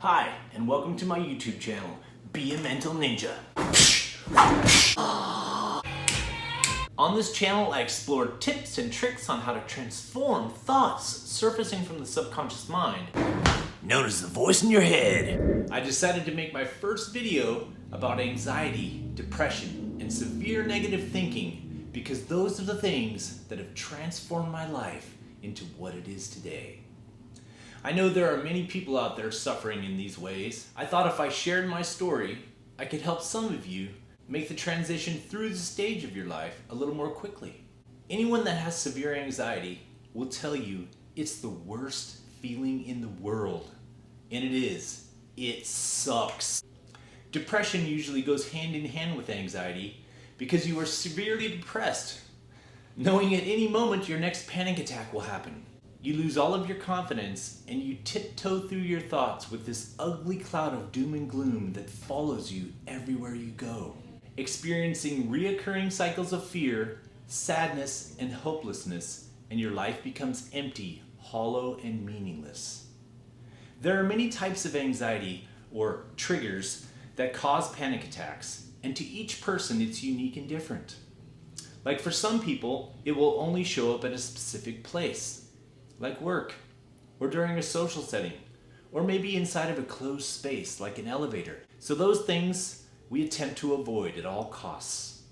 Hi, and welcome to my YouTube channel, Be a Mental Ninja. On this channel, I explore tips and tricks on how to transform thoughts surfacing from the subconscious mind, known as the voice in your head. I decided to make my first video about anxiety, depression, and severe negative thinking because those are the things that have transformed my life into what it is today. I know there are many people out there suffering in these ways. I thought if I shared my story, I could help some of you make the transition through the stage of your life a little more quickly. Anyone that has severe anxiety will tell you it's the worst feeling in the world. And it is. It sucks. Depression usually goes hand in hand with anxiety because you are severely depressed, knowing at any moment your next panic attack will happen. You lose all of your confidence and you tiptoe through your thoughts with this ugly cloud of doom and gloom that follows you everywhere you go, experiencing reoccurring cycles of fear, sadness, and hopelessness, and your life becomes empty, hollow, and meaningless. There are many types of anxiety or triggers that cause panic attacks, and to each person it's unique and different. Like for some people, it will only show up at a specific place, like work, or during a social setting, or maybe inside of a closed space like an elevator. So those things we attempt to avoid at all costs.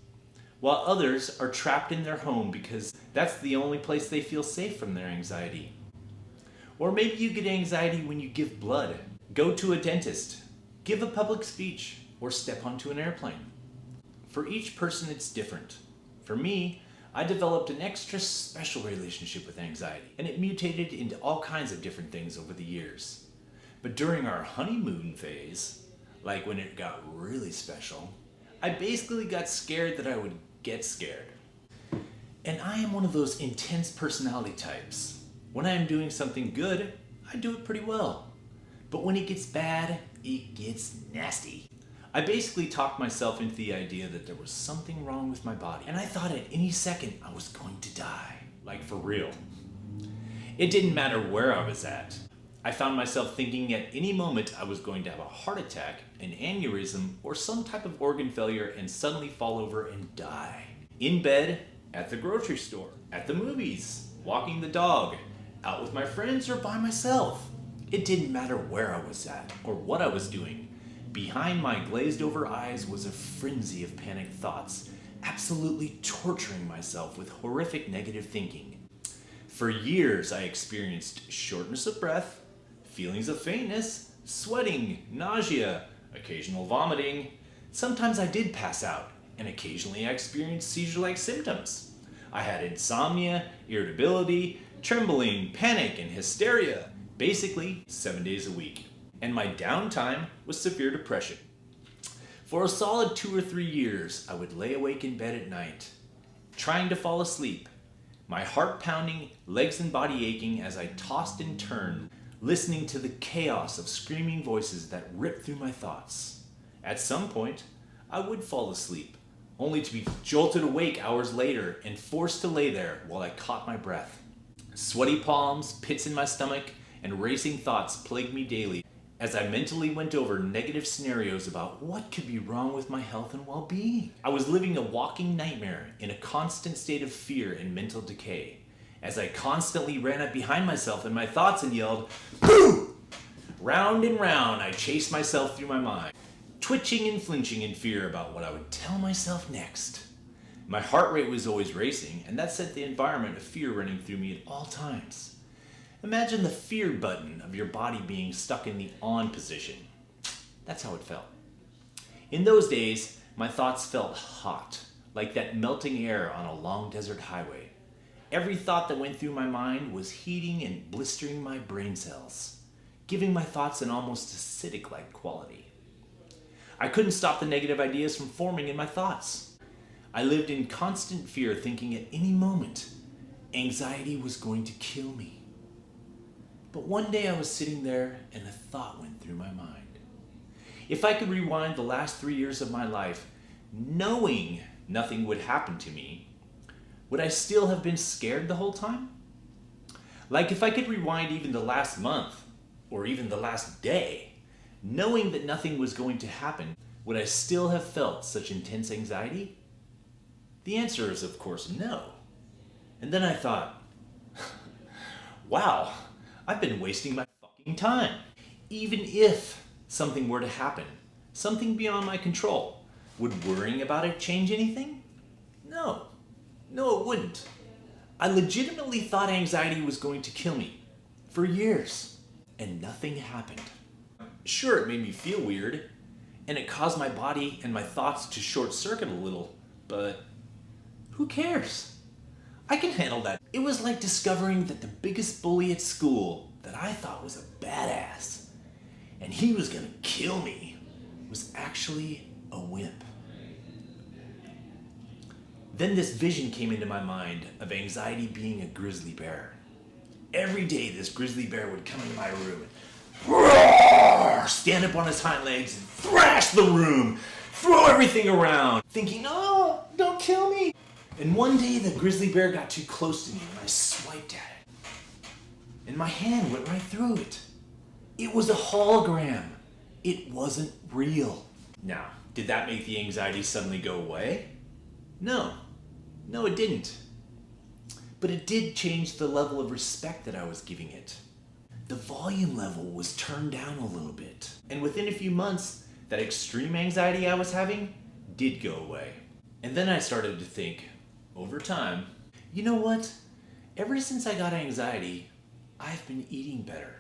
While others are trapped in their home because that's the only place they feel safe from their anxiety. Or maybe you get anxiety when you give blood, go to a dentist, give a public speech, or step onto an airplane. For each person it's different. For me, I developed an extra special relationship with anxiety, and it mutated into all kinds of different things over the years. But during our honeymoon phase, like when it got really special, I basically got scared that I would get scared. And I am one of those intense personality types. When I am doing something good, I do it pretty well. But when it gets bad, it gets nasty. I basically talked myself into the idea that there was something wrong with my body, and I thought at any second I was going to die. Like for real. It didn't matter where I was at. I found myself thinking at any moment I was going to have a heart attack, an aneurysm, or some type of organ failure and suddenly fall over and die. In bed, at the grocery store, at the movies, walking the dog, out with my friends, or by myself. It didn't matter where I was at or what I was doing. Behind my glazed over eyes was a frenzy of panicked thoughts, absolutely torturing myself with horrific negative thinking. For years I experienced shortness of breath, feelings of faintness, sweating, nausea, occasional vomiting. Sometimes I did pass out, and occasionally I experienced seizure-like symptoms. I had insomnia, irritability, trembling, panic, and hysteria, basically 7 days a week. And my downtime was severe depression. For a solid 2 or 3 years, I would lay awake in bed at night, trying to fall asleep, my heart pounding, legs and body aching as I tossed and turned, listening to the chaos of screaming voices that ripped through my thoughts. At some point, I would fall asleep, only to be jolted awake hours later and forced to lay there while I caught my breath. Sweaty palms, pits in my stomach, and racing thoughts plagued me daily as I mentally went over negative scenarios about what could be wrong with my health and well-being. I was living a walking nightmare in a constant state of fear and mental decay, as I constantly ran up behind myself and my thoughts and yelled, "Boo!" Round and round I chased myself through my mind, twitching and flinching in fear about what I would tell myself next. My heart rate was always racing, and that set the environment of fear running through me at all times. Imagine the fear button of your body being stuck in the on position. That's how it felt. In those days, my thoughts felt hot, like that melting air on a long desert highway. Every thought that went through my mind was heating and blistering my brain cells, giving my thoughts an almost acidic-like quality. I couldn't stop the negative ideas from forming in my thoughts. I lived in constant fear, thinking at any moment, anxiety was going to kill me. But one day I was sitting there and a thought went through my mind. If I could rewind the last 3 years of my life, knowing nothing would happen to me, would I still have been scared the whole time? Like if I could rewind even the last month, or even the last day, knowing that nothing was going to happen, would I still have felt such intense anxiety? The answer is, of course, no. And then I thought, wow, I've been wasting my fucking time. Even if something were to happen, something beyond my control, would worrying about it change anything? No. No, it wouldn't. I legitimately thought anxiety was going to kill me for years, and nothing happened. Sure, it made me feel weird, and it caused my body and my thoughts to short circuit a little, but who cares? I can handle that. It was like discovering that the biggest bully at school that I thought was a badass, and he was gonna kill me, was actually a wimp. Then this vision came into my mind of anxiety being a grizzly bear. Every day this grizzly bear would come into my room and roar, stand up on his hind legs and thrash the room, throw everything around, thinking, oh, don't kill me. And one day the grizzly bear got too close to me and I swiped at it. And my hand went right through it. It was a hologram. It wasn't real. Now, did that make the anxiety suddenly go away? No. No, it didn't. But it did change the level of respect that I was giving it. The volume level was turned down a little bit. And within a few months, that extreme anxiety I was having did go away. And then I started to think, over time, you know what? Ever since I got anxiety, I've been eating better,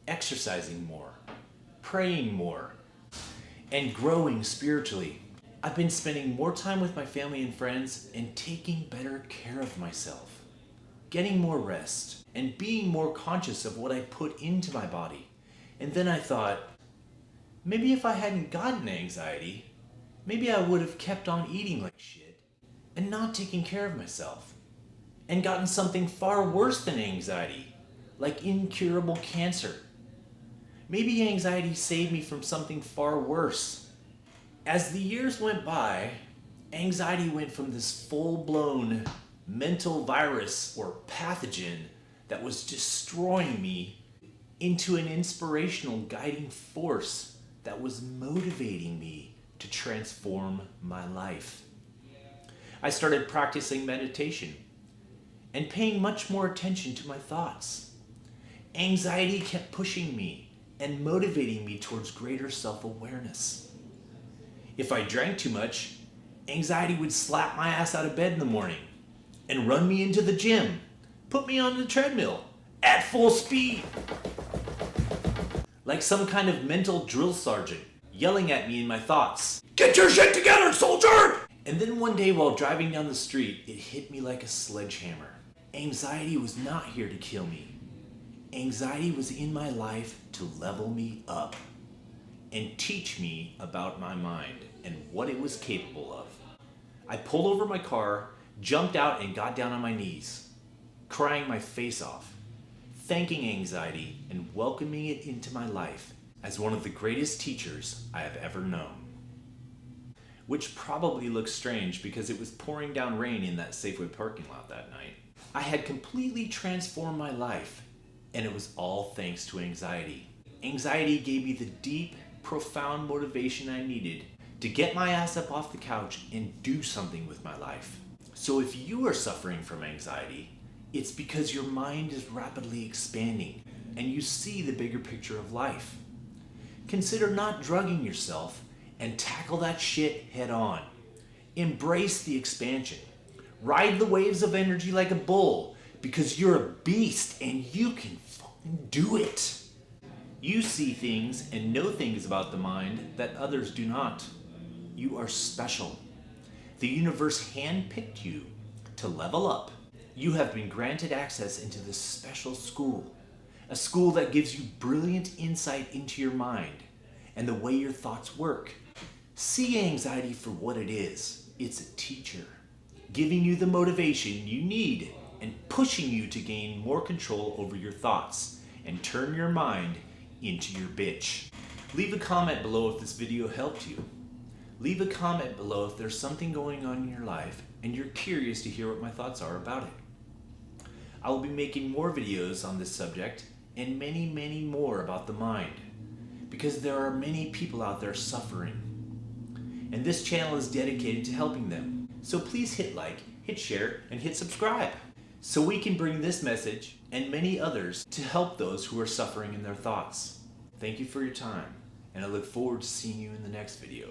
exercising more, praying more, and growing spiritually. I've been spending more time with my family and friends and taking better care of myself, getting more rest, and being more conscious of what I put into my body. And then I thought, maybe if I hadn't gotten anxiety, maybe I would have kept on eating like shit and not taking care of myself, and gotten something far worse than anxiety, like incurable cancer. Maybe anxiety saved me from something far worse. As the years went by, anxiety went from this full-blown mental virus or pathogen that was destroying me into an inspirational guiding force that was motivating me to transform my life. I started practicing meditation and paying much more attention to my thoughts. Anxiety kept pushing me and motivating me towards greater self-awareness. If I drank too much, anxiety would slap my ass out of bed in the morning and run me into the gym, put me on the treadmill at full speed, like some kind of mental drill sergeant yelling at me in my thoughts, "Get your shit together, soldier!" And then one day while driving down the street, it hit me like a sledgehammer. Anxiety was not here to kill me. Anxiety was in my life to level me up and teach me about my mind and what it was capable of. I pulled over my car, jumped out, and got down on my knees, crying my face off, thanking anxiety and welcoming it into my life as one of the greatest teachers I have ever known. Which probably looks strange because it was pouring down rain in that Safeway parking lot that night. I had completely transformed my life, and it was all thanks to anxiety. Anxiety gave me the deep, profound motivation I needed to get my ass up off the couch and do something with my life. So if you are suffering from anxiety, it's because your mind is rapidly expanding and you see the bigger picture of life. Consider not drugging yourself and tackle that shit head on. Embrace the expansion. Ride the waves of energy like a bull because you're a beast and you can fucking do it. You see things and know things about the mind that others do not. You are special. The universe handpicked you to level up. You have been granted access into this special school, a school that gives you brilliant insight into your mind and the way your thoughts work. See anxiety for what it is. It's a teacher, giving you the motivation you need and pushing you to gain more control over your thoughts and turn your mind into your bitch. Leave a comment below if this video helped you. Leave a comment below if there's something going on in your life and you're curious to hear what my thoughts are about it. I will be making more videos on this subject and many, many more about the mind. because there are many people out there suffering. And this channel is dedicated to helping them. So please hit like, hit share, and hit subscribe, so we can bring this message and many others to help those who are suffering in their thoughts. Thank you for your time, and I look forward to seeing you in the next video.